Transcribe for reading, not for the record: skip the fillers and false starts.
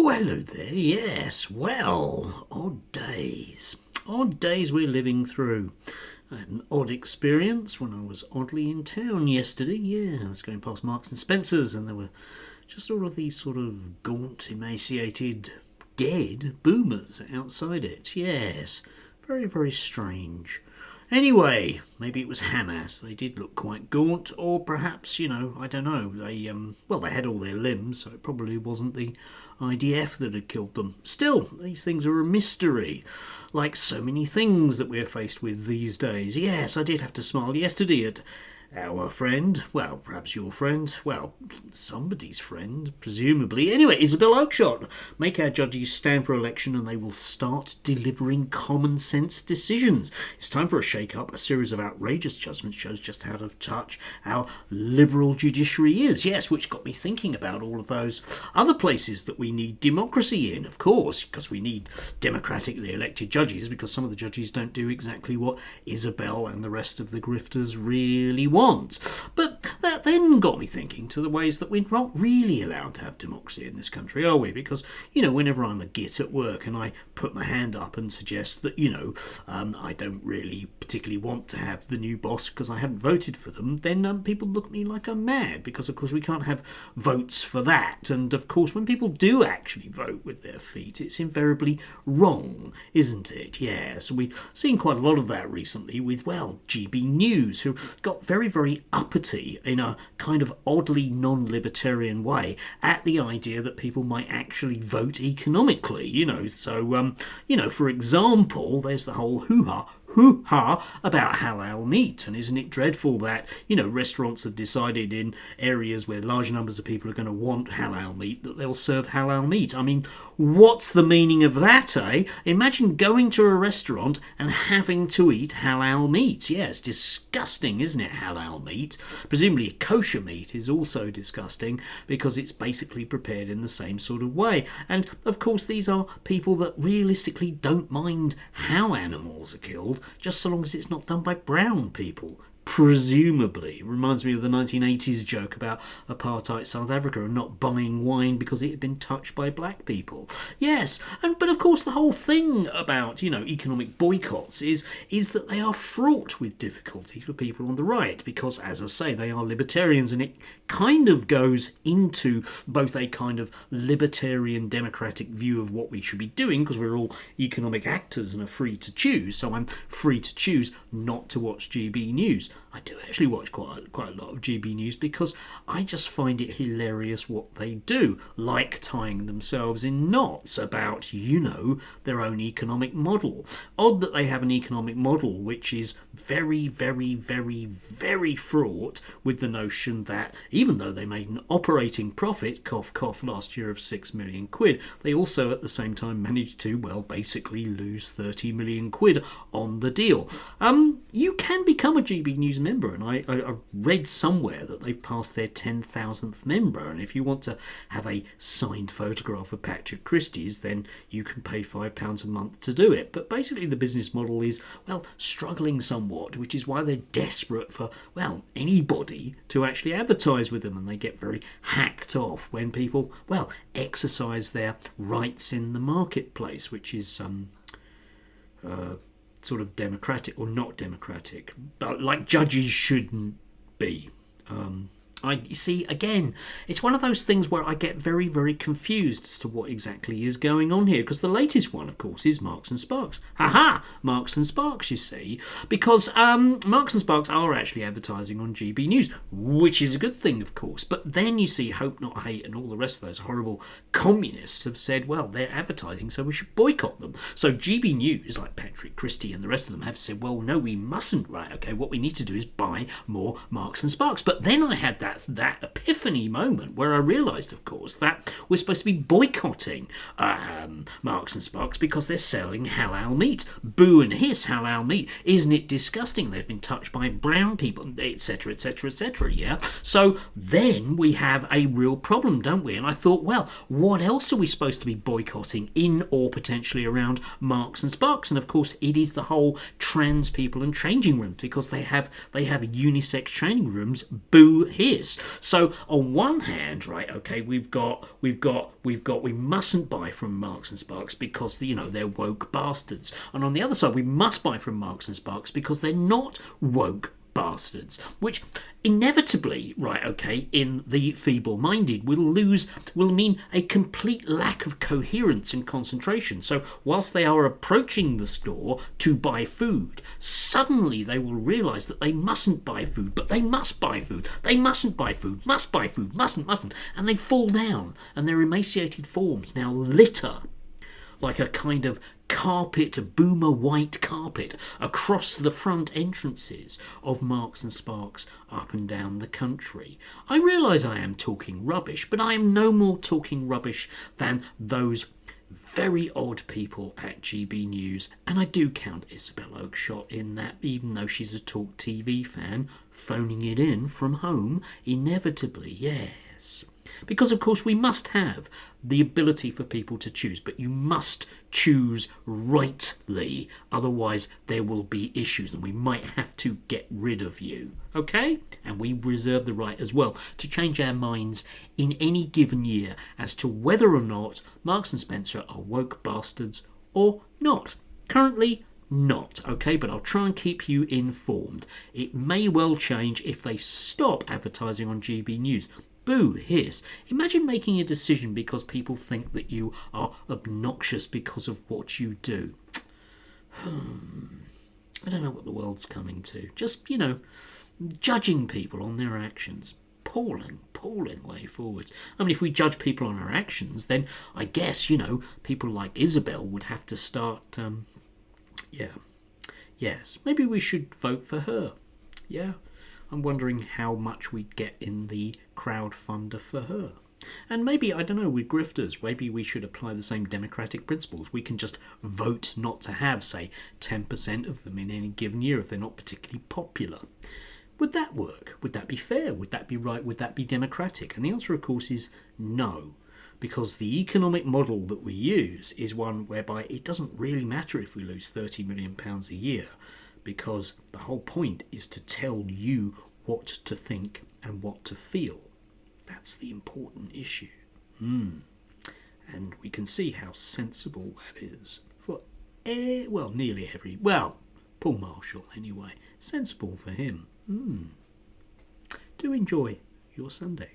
Oh, hello there. Yes, well, odd days. Odd days we're living through. I had an odd experience when I was oddly in town yesterday. Yeah, I was going past Marks and Spencer's and there were just all of these sort of gaunt, emaciated, dead boomers outside it. Yes, very, very strange. Anyway, maybe it was Hamas. They did look quite gaunt, or perhaps, I don't know. They had all their limbs, so it probably wasn't the IDF that had killed them. Still, these things are a mystery, like so many things that we're faced with these days. Yes, I did have to smile yesterday at our friend, well, perhaps your friend, well, somebody's friend, presumably. Anyway, Isabel Oakeshott. Make our judges stand for election and they will start delivering common sense decisions. It's time for a shake-up. A series of outrageous judgments shows just how out of touch our liberal judiciary is. Yes, which got me thinking about all of those other places that we need democracy in, of course, because we need democratically elected judges, because some of the judges don't do exactly what Isabel and the rest of the grifters really want. But that then got me thinking to the ways that we're not really allowed to have democracy in this country, are we? Because, whenever I'm a git at work and I put my hand up and suggest that, I don't really particularly want to have the new boss because I haven't voted for them, then people look at me like I'm mad because, of course, we can't have votes for that. And, of course, when people do actually vote with their feet, it's invariably wrong, isn't it? Yes, and we've seen quite a lot of that recently with, GB News, who got very uppity in a kind of oddly non-libertarian way at the idea that people might actually vote economically, So, for example, there's the whole hoo-ha about halal meat. And isn't it dreadful that, restaurants have decided in areas where large numbers of people are going to want halal meat that they'll serve halal meat? I mean, what's the meaning of that, eh? Imagine going to a restaurant and having to eat halal meat. Yeah, it's disgusting, isn't it, halal meat? Presumably kosher meat is also disgusting because it's basically prepared in the same sort of way. And, of course, these are people that realistically don't mind how animals are killed, just so long as it's not done by brown people. Presumably. Reminds me of the 1980s joke about apartheid South Africa and not buying wine because it had been touched by black people. Yes, but of course the whole thing about, economic boycotts is that they are fraught with difficulty for people on the right because, as I say, they are libertarians, and it kind of goes into both a kind of libertarian democratic view of what we should be doing because we're all economic actors and are free to choose, so I'm free to choose not to watch GB News. I do actually watch quite a lot of GB News because I just find it hilarious what they do, like tying themselves in knots about, their own economic model. Odd that they have an economic model which is very fraught with the notion that even though they made an operating profit, cough cough, last year of 6 million quid, they also at the same time managed to, basically lose 30 million quid on the deal. You can become a GB News member, and I read somewhere that they've passed their 10,000th member, and if you want to have a signed photograph of Patrick Christie's, then you can pay £5 a month to do it. But basically the business model is, struggling somewhat, which is why they're desperate for, anybody to actually advertise with them, and they get very hacked off when people, exercise their rights in the marketplace, which is sort of democratic or not democratic, but like judges shouldn't be. You see, again, it's one of those things where I get very confused as to what exactly is going on here, because the latest one, of course, is Marks and Sparks. Marks and Sparks, you see, because Marks and Sparks are actually advertising on GB News, which is a good thing, of course. But then you see Hope Not Hate and all the rest of those horrible communists have said, they're advertising, so we should boycott them. So GB News, like Patrick Christie and the rest of them, have said, no, we mustn't. Right, okay, what we need to do is buy more Marks and Sparks. But then I had that epiphany moment where I realised, of course, that we're supposed to be boycotting Marks and Sparks because they're selling halal meat. Boo and hiss, halal meat. Isn't it disgusting? They've been touched by brown people, etc, yeah? So then we have a real problem, don't we? And I thought, what else are we supposed to be boycotting in or potentially around Marks and Sparks? And of course, it is the whole trans people and changing rooms, because they have unisex training rooms. Boo hiss. this. So on one hand, right, okay, we mustn't buy from Marks and Sparks because they're woke bastards, and on the other side, we must buy from Marks and Sparks because they're not woke bastards, which inevitably, right, okay, in the feeble-minded will mean a complete lack of coherence and concentration. So whilst they are approaching the store to buy food, suddenly they will realise that they mustn't buy food, but they must buy food. They mustn't buy food, must buy food, mustn't, and they fall down, and their emaciated forms now litter like a kind of carpet, boomer white carpet, across the front entrances of Marks and Sparks up and down the country. I realise I am talking rubbish, but I am no more talking rubbish than those very odd people at GB News, and I do count Isabel Oakeshott in that, even though she's a Talk TV fan, phoning it in from home, inevitably, yes. Because, of course, we must have the ability for people to choose, but you must choose rightly, otherwise there will be issues and we might have to get rid of you, okay? And we reserve the right as well to change our minds in any given year as to whether or not Marks and Spencer are woke bastards or not. Currently, not, okay, but I'll try and keep you informed. It may well change if they stop advertising on GB News. Boo, hiss. Imagine making a decision because people think that you are obnoxious because of what you do. I don't know what the world's coming to. Just, judging people on their actions. Appalling way forwards. I mean, if we judge people on our actions, then I guess, people like Isabel would have to start, Yes, maybe we should vote for her. Yeah. I'm wondering how much we'd get in the crowdfunder for her. And maybe, I don't know, with grifters, maybe we should apply the same democratic principles. We can just vote not to have, say, 10% of them in any given year if they're not particularly popular. Would that work? Would that be fair? Would that be right? Would that be democratic? And the answer, of course, is no. Because the economic model that we use is one whereby it doesn't really matter if we lose £30 million a year, because the whole point is to tell you what to think and what to feel. That's the important issue. And we can see how sensible that is for, nearly every... Well, Paul Marshall, anyway. Sensible for him. Do enjoy your Sunday.